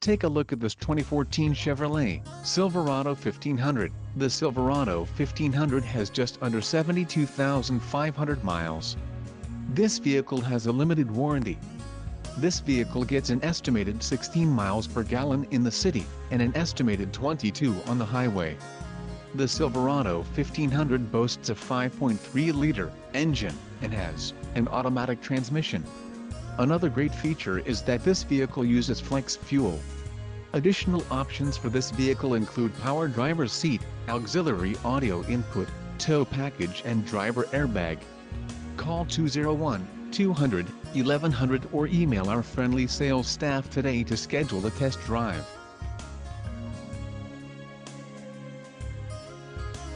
Take a look at this 2014 Chevrolet Silverado 1500. The Silverado 1500 has just under 72,500 miles. This vehicle has a limited warranty. This vehicle gets an estimated 16 miles per gallon in the city, and an estimated 22 on the highway. The Silverado 1500 boasts a 5.3-liter engine, and has an automatic transmission. Another great feature is that this vehicle uses flex fuel. Additional options for this vehicle include power driver's seat, auxiliary audio input, tow package and driver airbag. Call 201-200-1100 or email our friendly sales staff today to schedule a test drive.